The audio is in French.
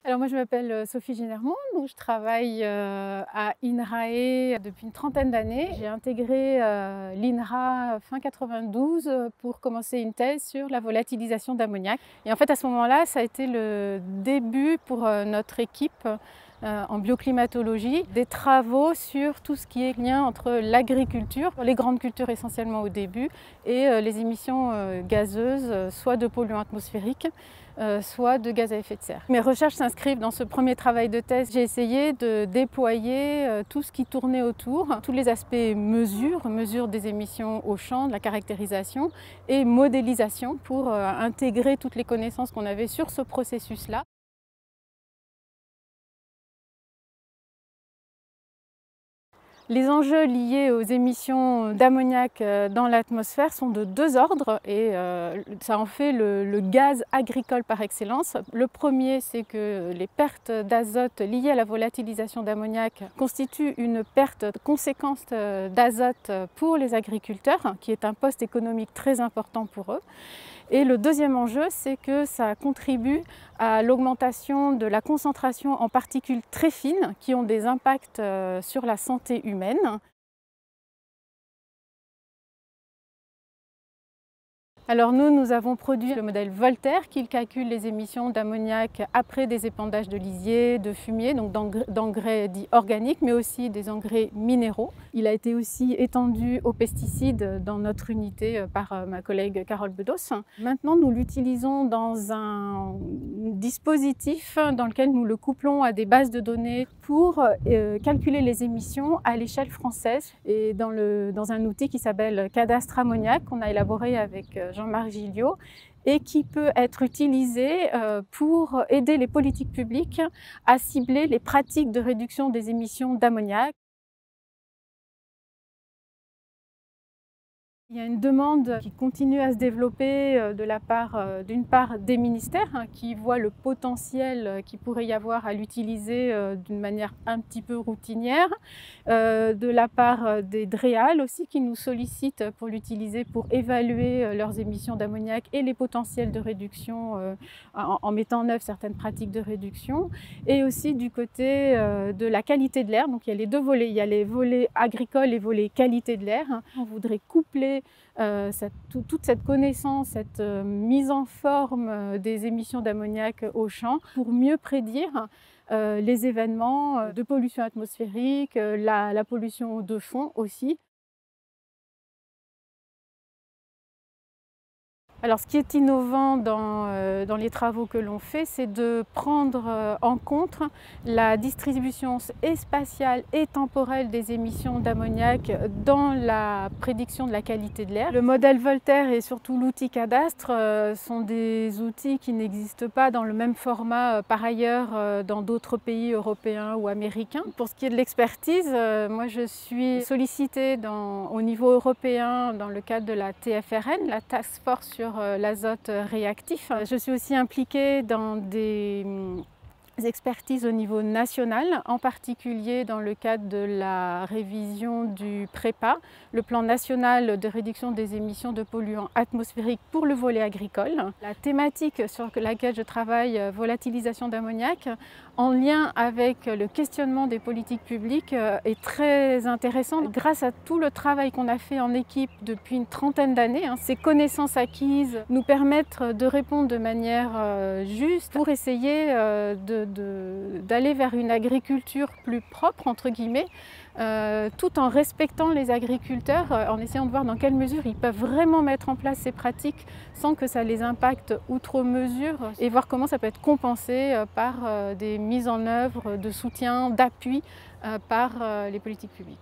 Alors moi je m'appelle Sophie Ginermont, donc je travaille à INRAE depuis une trentaine d'années. J'ai intégré l'INRA fin 92 pour commencer une thèse sur la volatilisation d'ammoniac. Et en fait à ce moment-là, ça a été le début pour notre équipe en bioclimatologie, des travaux sur tout ce qui est lien entre l'agriculture, les grandes cultures essentiellement au début, et les émissions gazeuses, soit de polluants atmosphériques, soit de gaz à effet de serre. Mes recherches s'inscrivent dans ce premier travail de thèse. J'ai essayé de déployer tout ce qui tournait autour, tous les aspects mesure des émissions au champ, de la caractérisation et modélisation pour intégrer toutes les connaissances qu'on avait sur ce processus-là. Les enjeux liés aux émissions d'ammoniac dans l'atmosphère sont de deux ordres et ça en fait le gaz agricole par excellence. Le premier, c'est que les pertes d'azote liées à la volatilisation d'ammoniac constituent une perte conséquente d'azote pour les agriculteurs, qui est un poste économique très important pour eux. Et le deuxième enjeu, c'est que ça contribue à l'augmentation de la concentration en particules très fines qui ont des impacts sur la santé humaine. Alors nous avons produit le modèle Voltaire qui calcule les émissions d'ammoniac après des épandages de lisier, de fumier, donc d'engrais dits organiques, mais aussi des engrais minéraux. Il a été aussi étendu aux pesticides dans notre unité par ma collègue Carole Bedos. Maintenant, nous l'utilisons dans un dispositif dans lequel nous le couplons à des bases de données pour calculer les émissions à l'échelle française et dans un outil qui s'appelle Cadastre Ammoniac qu'on a élaboré avec Jean-Marc Gilliot et qui peut être utilisé pour aider les politiques publiques à cibler les pratiques de réduction des émissions d'ammoniac. Il y a une demande qui continue à se développer de la part, d'une part, des ministères qui voient le potentiel qu'il pourrait y avoir à l'utiliser d'une manière un petit peu routinière, de la part des DREAL aussi qui nous sollicitent pour l'utiliser pour évaluer leurs émissions d'ammoniac et les potentiels de réduction en mettant en œuvre certaines pratiques de réduction, et aussi du côté de la qualité de l'air. Donc il y a les deux volets, il y a les volets agricoles et les volets qualité de l'air. On voudrait coupler toute cette connaissance, cette mise en forme des émissions d'ammoniac au champ pour mieux prédire les événements de pollution atmosphérique, la pollution de fond aussi. Alors ce qui est innovant dans les travaux que l'on fait, c'est de prendre en compte la distribution et spatiale et temporelle des émissions d'ammoniac dans la prédiction de la qualité de l'air. Le modèle Voltaire et surtout l'outil Cadastre sont des outils qui n'existent pas dans le même format par ailleurs dans d'autres pays européens ou américains. Pour ce qui est de l'expertise, moi je suis sollicitée au niveau européen dans le cadre de la TFRN, la Task Force sur l'azote réactif. Je suis aussi impliquée dans des expertises au niveau national, en particulier dans le cadre de la révision du PREPA, le plan national de réduction des émissions de polluants atmosphériques pour le volet agricole. La thématique sur laquelle je travaille, volatilisation d'ammoniac, en lien avec le questionnement des politiques publiques, est très intéressante. Grâce à tout le travail qu'on a fait en équipe depuis une trentaine d'années, ces connaissances acquises nous permettent de répondre de manière juste pour essayer d'aller vers une agriculture plus propre, entre guillemets, tout en respectant les agriculteurs, en essayant de voir dans quelle mesure ils peuvent vraiment mettre en place ces pratiques sans que ça les impacte outre mesure, et voir comment ça peut être compensé par des mises en œuvre de soutien, d'appui par les politiques publiques.